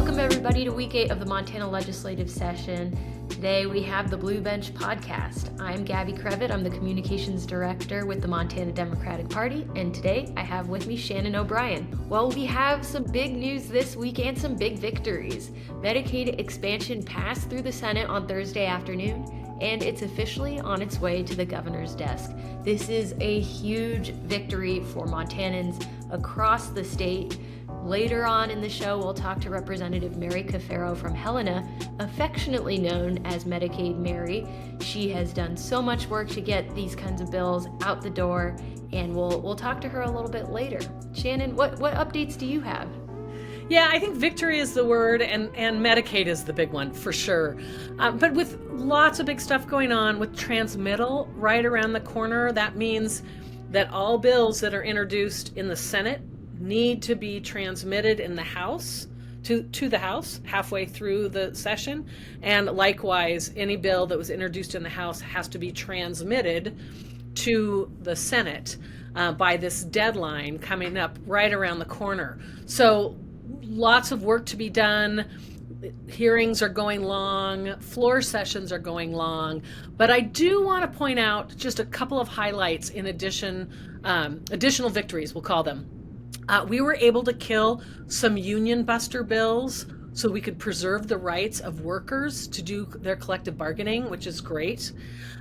Welcome everybody to week 8 of the Montana legislative session. Today we have the Blue Bench podcast. I'm Gaby Crevitt. I'm the communications director with the Montana Democratic Party, and today I have with me Shannon O'Brien. Well, we have some big news this week and some big victories. Medicaid expansion passed through the Senate on Thursday afternoon, and it's officially on its way to the governor's desk. This is a huge victory for Montanans across the state. Later on in the show, we'll talk to Representative Mary Caferro from Helena, affectionately known as Medicaid Mary. She has done so much work to get these kinds of bills out the door, and we'll talk to her a little bit later. Shannon, what updates do you have? Yeah, I think victory is the word, and Medicaid is the big one for sure. But with lots of big stuff going on with transmittal right around the corner, that means that all bills that are introduced in the Senate need to be transmitted in the House to the House halfway through the session, and likewise any bill that was introduced in the House has to be transmitted to the Senate by this deadline coming up right around the corner. So lots of work to be done. Hearings are going long, floor sessions are going long, but I do want to point out just a couple of highlights in additional victories, we'll call them. We were able to kill some union buster bills so we could preserve the rights of workers to do their collective bargaining, which is great.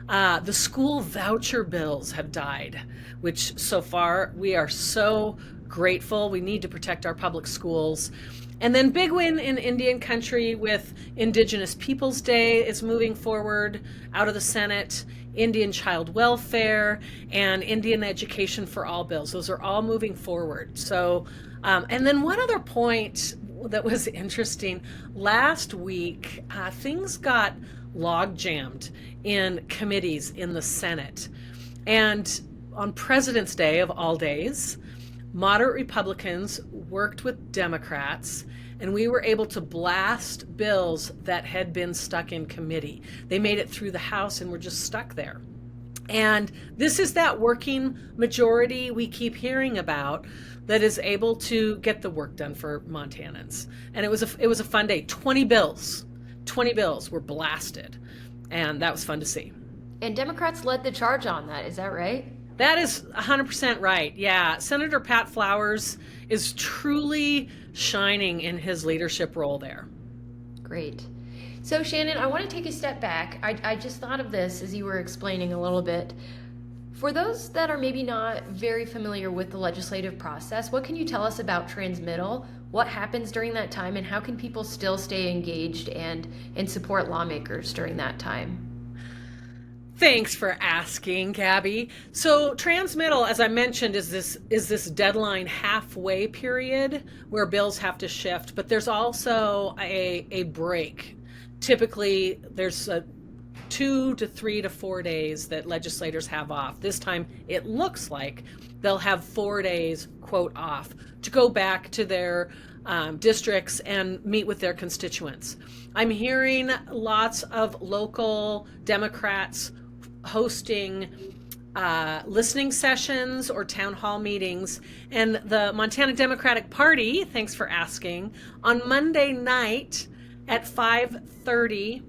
The school voucher bills have died, which so far we are so grateful. We need to protect our public schools. And then big win in Indian country with Indigenous Peoples Day is moving forward out of the Senate. Indian child welfare and Indian education for all bills. Those are all moving forward. So, and then one other point that was interesting, last week, things got log jammed in committees in the Senate. And on President's Day of all days, moderate Republicans worked with Democrats, and we were able to blast bills that had been stuck in committee. They made it through the House and were just stuck there. And this is that working majority we keep hearing about that is able to get the work done for Montanans. And it was a fun day. 20 bills were blasted, and that was fun to see. And Democrats led the charge on that, is that right? That is 100% right. Yeah, Senator Pat Flowers is truly shining in his leadership role there. Great. So Shannon, I want to take a step back. I just thought of this as you were explaining a little bit. For those that are maybe not very familiar with the legislative process, what can you tell us about transmittal? What happens during that time, and how can people still stay engaged and support lawmakers during that time? Thanks for asking, Gabby. So transmittal, as I mentioned, is this deadline halfway period where bills have to shift, but there's also a break. Typically, there's 2 to 3 to 4 days that legislators have off. This time, it looks like they'll have 4 days, quote, off to go back to their districts and meet with their constituents. I'm hearing lots of local Democrats hosting listening sessions or town hall meetings, and the Montana Democratic Party, thanks for asking, on Monday night at 5:30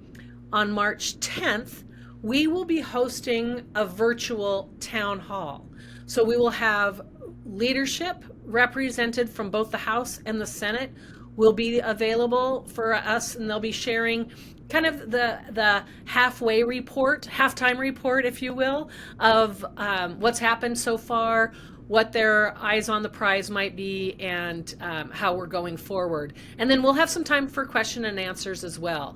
on March 10th, we will be hosting a virtual town hall. So we will have leadership represented from both the House and the Senate will be available for us, and they'll be sharing kind of the halftime report, if you will, of what's happened so far, what their eyes on the prize might be, and how we're going forward. And then we'll have some time for question and answers as well.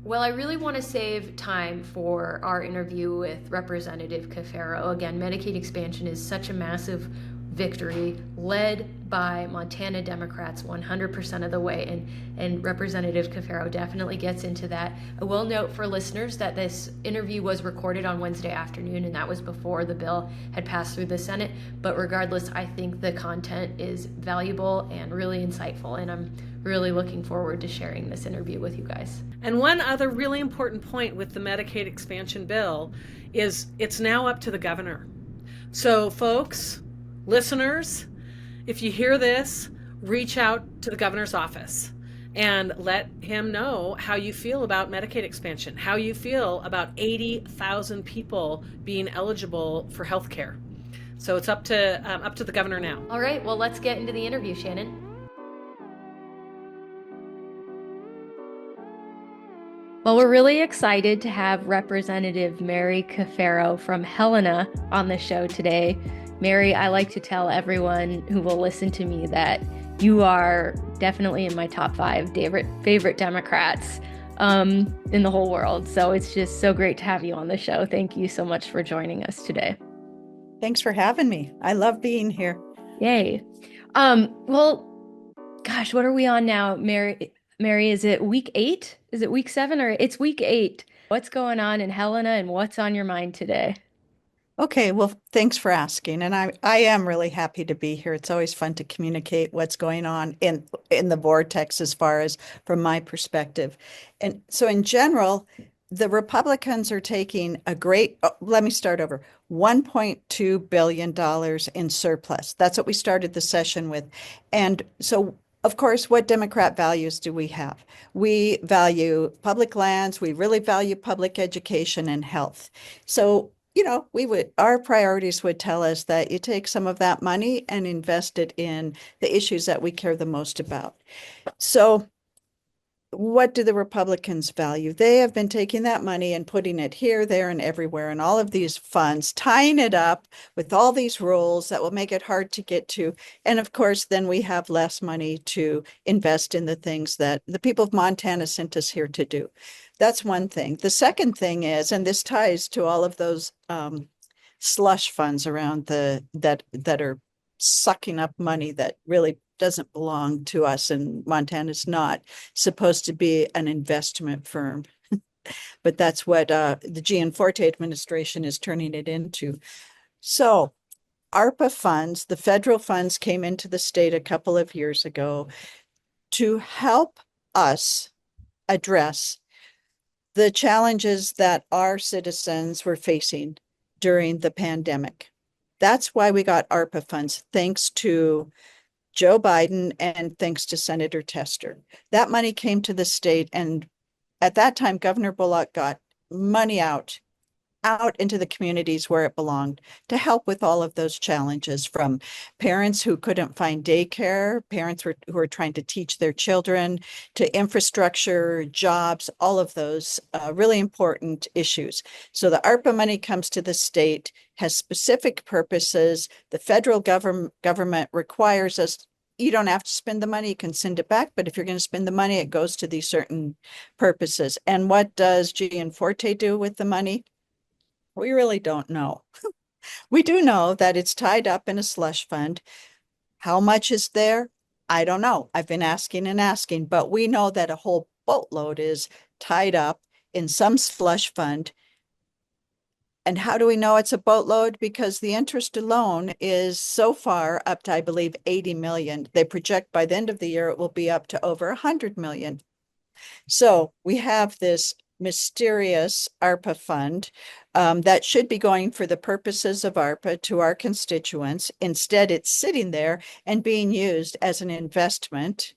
Well, I really want to save time for our interview with Representative Caferro. Again, Medicaid expansion is such a massive victory led by Montana Democrats 100% of the way, and Representative Caferro definitely gets into that. I will note for listeners that this interview was recorded on Wednesday afternoon, and that was before the bill had passed through the Senate, but regardless, I think the content is valuable and really insightful, and I'm really looking forward to sharing this interview with you guys. And one other really important point with the Medicaid expansion bill is it's now up to the governor. So folks, listeners, if you hear this, reach out to the governor's office and let him know how you feel about Medicaid expansion, how you feel about 80,000 people being eligible for health care. So it's up to the governor now. All right, well, let's get into the interview, Shannon. Well, we're really excited to have Representative Mary Caferro from Helena on the show today. Mary, I like to tell everyone who will listen to me that you are definitely in my top 5 favorite Democrats in the whole world. So it's just so great to have you on the show. Thank you so much for joining us today. Thanks for having me. I love being here. Yay. Well, gosh, what are we on now, Mary? Mary, is it week 8? Is it week 7 or it's week 8? What's going on in Helena and what's on your mind today? Okay, well, thanks for asking. And I am really happy to be here. It's always fun to communicate what's going on in the vortex as far as from my perspective. And so in general, the Republicans are taking let me start over, $1.2 billion in surplus. That's what we started the session with. And so of course, what Democrat values do we have? We value public lands, we really value public education and health. So, our priorities would tell us that you take some of that money and invest it in the issues that we care the most about. So what do the Republicans value? They have been taking that money and putting it here, there, and everywhere in all of these funds, tying it up with all these rules that will make it hard to get to. And of course, then we have less money to invest in the things that the people of Montana sent us here to do. That's one thing. The second thing is, and this ties to all of those slush funds around that are sucking up money that really doesn't belong to us, and Montana's not supposed to be an investment firm. But that's what the Gianforte administration is turning it into. So ARPA funds, the federal funds, came into the state a couple of years ago to help us address the challenges that our citizens were facing during the pandemic. That's why we got ARPA funds, thanks to Joe Biden and thanks to Senator Tester. That money came to the state, and at that time, Governor Bullock got money out into the communities where it belonged to help with all of those challenges, from parents who couldn't find daycare, parents who were trying to teach their children, to infrastructure, jobs, all of those really important issues. So the ARPA money comes to the state, has specific purposes. The federal government requires us, you don't have to spend the money, you can send it back, but if you're going to spend the money, it goes to these certain purposes. And what does Gianforte do with the money? We really don't know. We do know that it's tied up in a slush fund. How much is there? I don't know. I've been asking and asking, but we know that a whole boatload is tied up in some slush fund. And how do we know it's a boatload? Because the interest alone is so far up to, I believe, 80 million. They project by the end of the year, it will be up to over 100 million. So we have this mysterious ARPA fund that should be going for the purposes of ARPA to our constituents. Instead, it's sitting there and being used as an investment.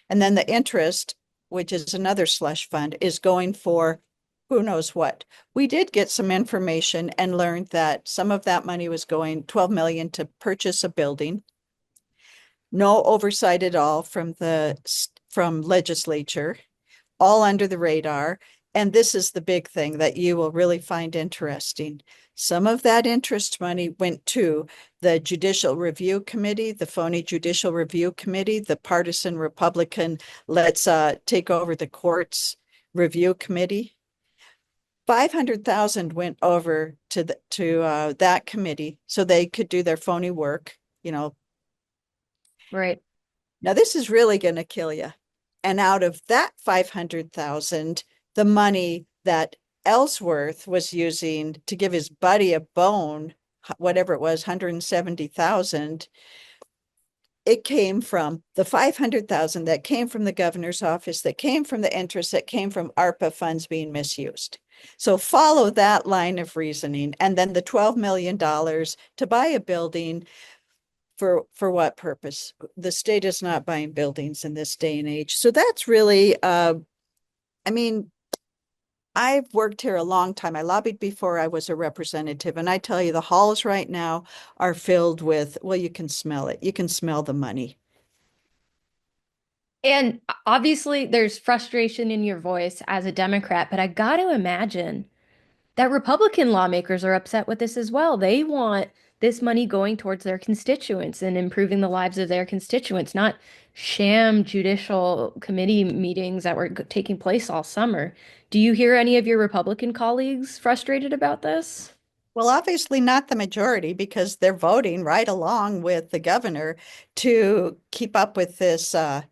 And then the interest, which is another slush fund, is going for who knows what. We did get some information and learned that some of that money was going, 12 million, to purchase a building. No oversight at all from legislature, all under the radar. And this is the big thing that you will really find interesting. Some of that interest money went to the Judicial Review Committee, the phony Judicial Review Committee, the partisan Republican, let's take over the courts review committee. 500,000 went over to that committee so they could do their phony work, Right. Now, this is really going to kill you. And out of that 500,000, the money that Ellsworth was using to give his buddy a bone, whatever it was, 170,000, it came from the 500,000 that came from the governor's office, that came from the interest, that came from ARPA funds being misused. So follow that line of reasoning. And then the $12 million to buy a building For what purpose? The state is not buying buildings in this day and age. So that's really, I mean, I've worked here a long time. I lobbied before I was a representative, and I tell you, the halls right now are filled with, well, you can smell it. You can smell the money. And obviously, there's frustration in your voice as a Democrat, but I got to imagine that Republican lawmakers are upset with this as well. They want this money going towards their constituents and improving the lives of their constituents, not sham judicial committee meetings that were taking place all summer. Do you hear any of your Republican colleagues frustrated about this? Well, obviously not the majority because they're voting right along with the governor to keep up with this scam.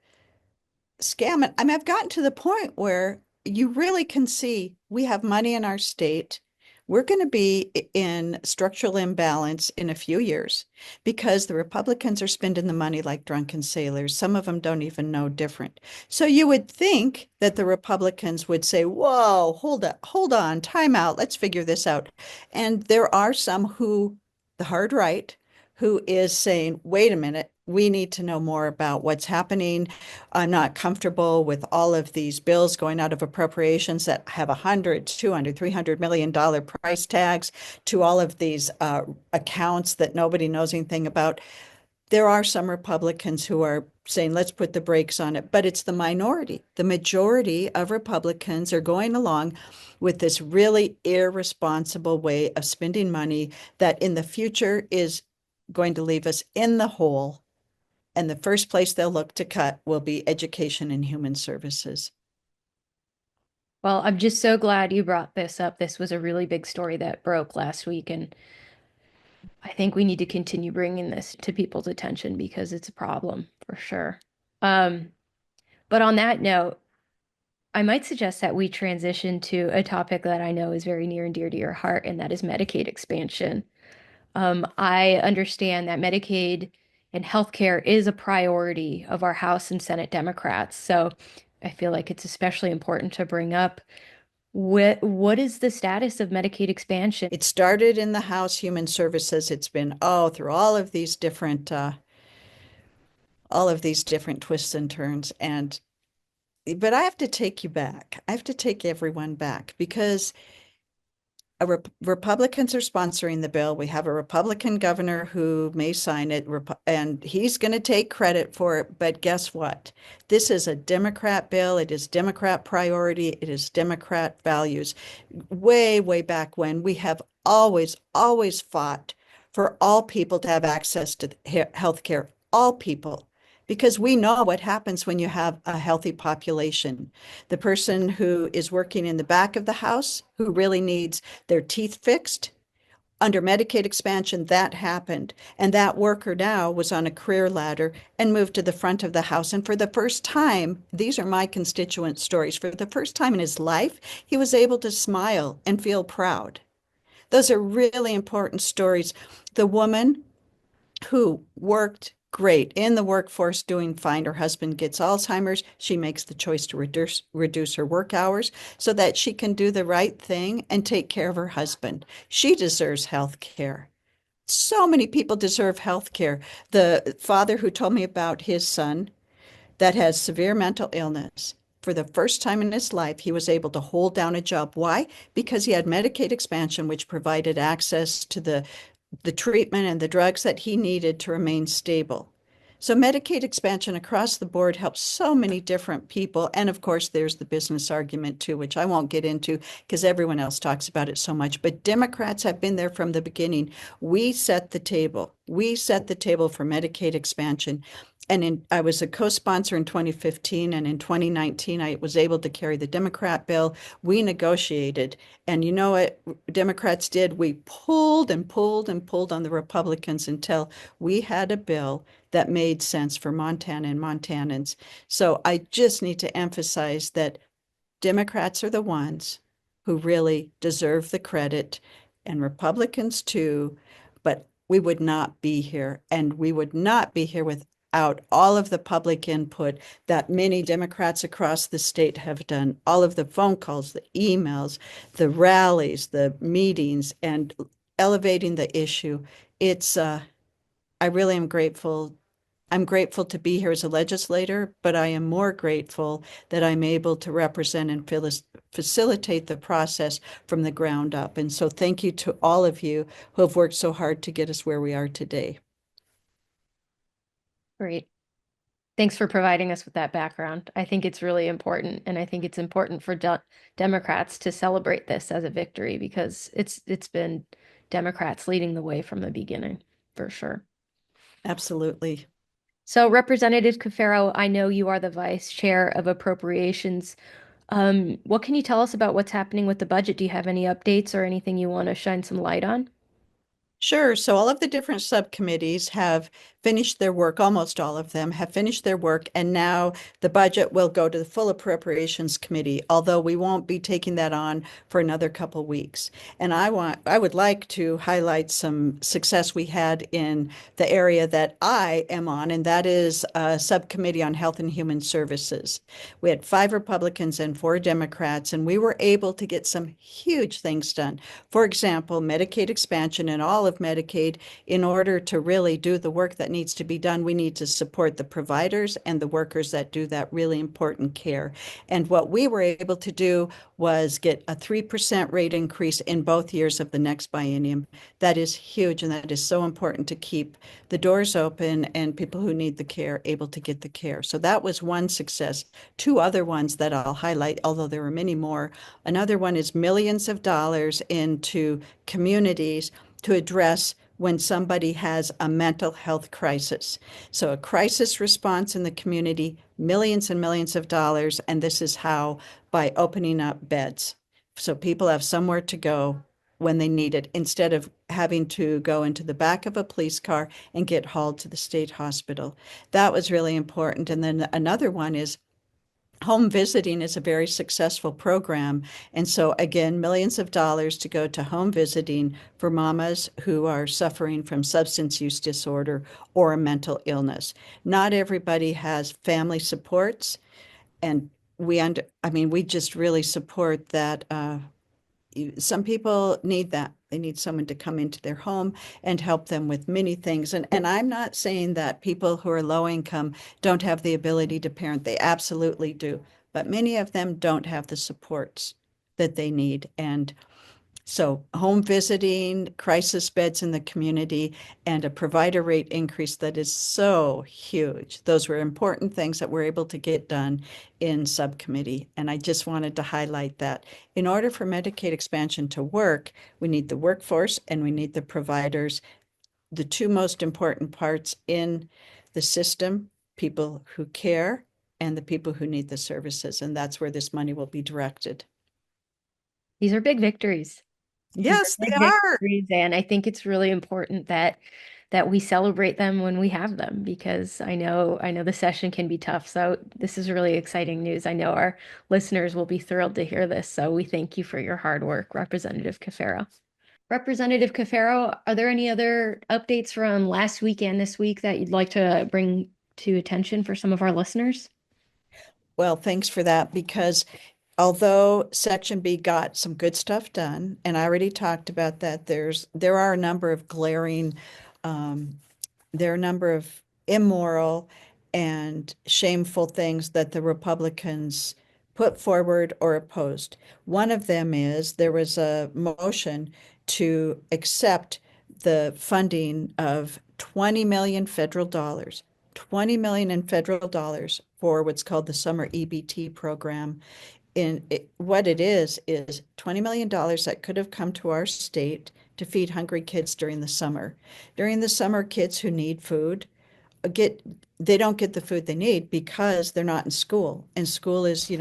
And I mean, I've gotten to the point where you really can see we have money in our state. We're going to be in structural imbalance in a few years because the Republicans are spending the money like drunken sailors. Some of them don't even know different. So you would think that the Republicans would say, whoa, hold on, time out, let's figure this out. And there are some who, the hard right, who is saying, wait a minute, we need to know more about what's happening. I'm not comfortable with all of these bills going out of appropriations that have 100, 200, $300 million price tags to all of these accounts that nobody knows anything about. There are some Republicans who are saying, let's put the brakes on it, but it's the minority. The majority of Republicans are going along with this really irresponsible way of spending money that in the future is going to leave us in the hole, and the first place they'll look to cut will be education and human services. Well, I'm just so glad you brought this up. This was a really big story that broke last week, and I think we need to continue bringing this to people's attention because it's a problem for sure. Um, but on that note, I might suggest that we transition to a topic that I know is very near and dear to your heart, and that is Medicaid expansion. I understand that Medicaid and healthcare is a priority of our House and Senate Democrats. So I feel like it's especially important to bring up what is the status of Medicaid expansion? It started in the House Human Services. It's been, oh, through all of these different twists and turns. And but I have to take you back. I have to take everyone back because Republicans are sponsoring the bill. We have a Republican governor who may sign it, and he's going to take credit for it. But guess what? This is a Democrat bill. It is Democrat priority. It is Democrat values. Way, way back when, we have always fought for all people to have access to health care, all people. Because we know what happens when you have a healthy population. The person who is working in the back of the house, who really needs their teeth fixed, under Medicaid expansion, that happened. And that worker now was on a career ladder and moved to the front of the house. And for the first time, these are my constituent stories, for the first time in his life, he was able to smile and feel proud. Those are really important stories. The woman who worked great in the workforce doing fine. Her husband gets Alzheimer's. She makes the choice to reduce her work hours so that she can do the right thing and take care of her husband. She deserves health care. So many people deserve health care. The father who told me about his son that has severe mental illness. For the first time in his life, he was able to hold down a job. Why? Because he had Medicaid expansion, which provided access to the treatment and the drugs that he needed to remain stable. So Medicaid expansion across the board helps so many different people. And of course, there's the business argument too, which I won't get into because everyone else talks about it so much. But Democrats have been there from the beginning. We set the table. We set the table for Medicaid expansion. And I was a co-sponsor in 2015, and in 2019, I was able to carry the Democrat bill. We negotiated, and you know what Democrats did? We pulled and pulled and pulled on the Republicans until we had a bill that made sense for Montana and Montanans. So I just need to emphasize that Democrats are the ones who really deserve the credit, and Republicans too, but we would not be here, and we would not be here without all of the public input that many Democrats across the state have done, all of the phone calls, the emails, the rallies, the meetings, and elevating the issue. It's I really am grateful. I'm grateful to be here as a legislator, but I am more grateful that I'm able to represent and facilitate the process from the ground up. And so thank you to all of you who have worked so hard to get us where we are today. Great. Thanks for providing us with that background. I think it's really important, and I think it's important for Democrats to celebrate this as a victory because it's been Democrats leading the way from the beginning, for sure. Absolutely. So, Representative Caferro, I know you are the Vice Chair of Appropriations. What can you tell us about what's happening with the budget? Do you have any updates or anything you want to shine some light on? Sure. So all of the different subcommittees have finished their work. Almost all of them have finished their work. And now the budget will go to the full appropriations committee, although we won't be taking that on for another couple weeks. And I would like to highlight some success we had in the area that I am on, and that is a subcommittee on health and human services. We had 5 Republicans and 4 Democrats, and we were able to get some huge things done. For example, Medicaid expansion and all of Medicaid. In order to really do the work that needs to be done, we need to support the providers and the workers that do that really important care. And what we were able to do was get a 3% rate increase in both years of the next biennium. That is huge, and that is so important to keep the doors open and people who need the care able to get the care. So that was one success. 2 other ones that I'll highlight, although there are many more. Another one is millions of dollars into communities to address when somebody has a mental health crisis. So a crisis response in the community, millions and millions of dollars, and this is how, by opening up beds. So people have somewhere to go when they need it instead of having to go into the back of a police car and get hauled to the state hospital. That was really important. And then another one is home visiting is a very successful program. And so, again, millions of dollars to go to home visiting for mamas who are suffering from substance use disorder or a mental illness. Not everybody has family supports. And we just really support that. Some people need that. They need someone to come into their home and help them with many things. And I'm not saying that people who are low income don't have the ability to parent. They absolutely do. But many of them don't have the supports that they need. And so home visiting, crisis beds in the community, and a provider rate increase that is so huge. Those were important things that we're able to get done in subcommittee. And I just wanted to highlight that. In order for Medicaid expansion to work, we need the workforce and we need the providers. The 2 most important parts in the system, people who care and the people who need the services. And that's where this money will be directed. These are big victories. These Yes, are they big are. victories, and I think it's really important that we celebrate them when we have them because I know the session can be tough. So this is really exciting news. I know our listeners will be thrilled to hear this. So we thank you for your hard work, Representative Caferro. Representative Caferro, are there any other updates from last week and this week that you'd like to bring to attention for some of our listeners? Well, thanks for that because although Section B got some good stuff done, and I already talked about that, there are a number of glaring, there are a number of immoral and shameful things that the Republicans put forward or opposed. One of them is there was a motion to accept the funding of 20 million federal dollars, 20 million in federal dollars for what's called the summer EBT program. What it is $20 million that could have come to our state to feed hungry kids during the summer. During the summer, kids who need food get they don't get the food they need because they're not in school. And school is,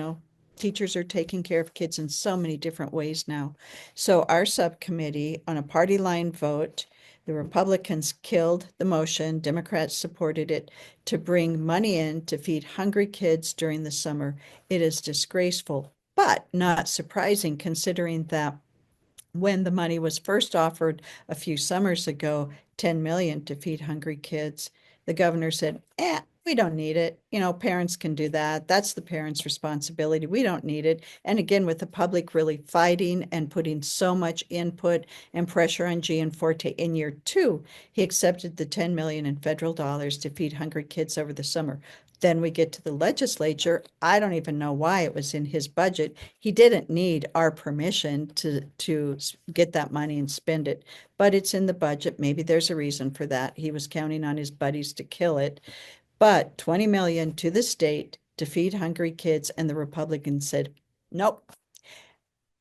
teachers are taking care of kids in so many different ways now. So our subcommittee, on a party line vote, the Republicans killed the motion, Democrats supported it, to bring money in to feed hungry kids during the summer. It is disgraceful, but not surprising considering that when the money was first offered a few summers ago, 10 million to feed hungry kids, the governor said, we we don't need it. Parents can do that. That's the parents' responsibility. We don't need it. And again, with the public really fighting and putting so much input and pressure on Gianforte in year 2, he accepted the 10 million in federal dollars to feed hungry kids over the summer. Then we get to the legislature. I don't even know why it was in his budget. He didn't need our permission to get that money and spend it, but it's in the budget. Maybe there's a reason for that. He was counting on his buddies to kill it. But 20 million to the state to feed hungry kids, and the Republicans said, nope,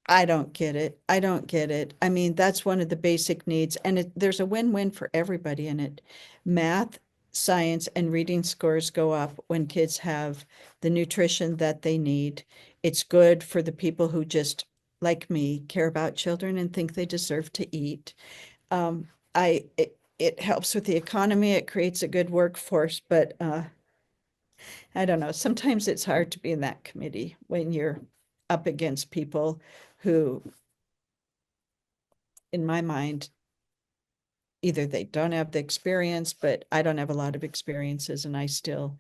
I don't get it. I don't get it. I mean, that's one of the basic needs, and there's a win-win for everybody in it. Math, science, and reading scores go up when kids have the nutrition that they need. It's good for the people who just, like me, care about children and think they deserve to eat. It helps with the economy. It creates a good workforce, but I don't know. Sometimes it's hard to be in that committee when you're up against people who, in my mind, either they don't have the experience, but I don't have a lot of experiences and I still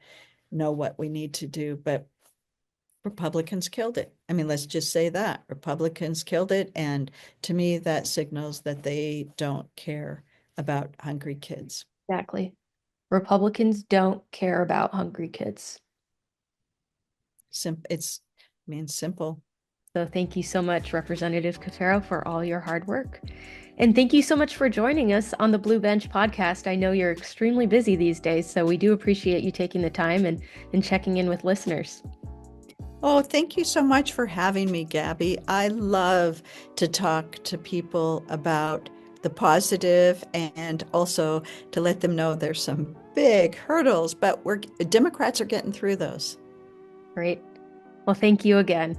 know what we need to do. But Republicans killed it. I mean, let's just say that. Republicans killed it. And to me, that signals that they don't care about hungry kids. Exactly. Republicans don't care about hungry kids. It's simple. So thank you so much, Representative Caferro, for all your hard work. And thank you so much for joining us on the Blue Bench podcast. I know you're extremely busy these days, so we do appreciate you taking the time and checking in with listeners. Oh, thank you so much for having me, Gabby. I love to talk to people about the positive and also to let them know there's some big hurdles, but Democrats are getting through those. Great. Well, thank you again.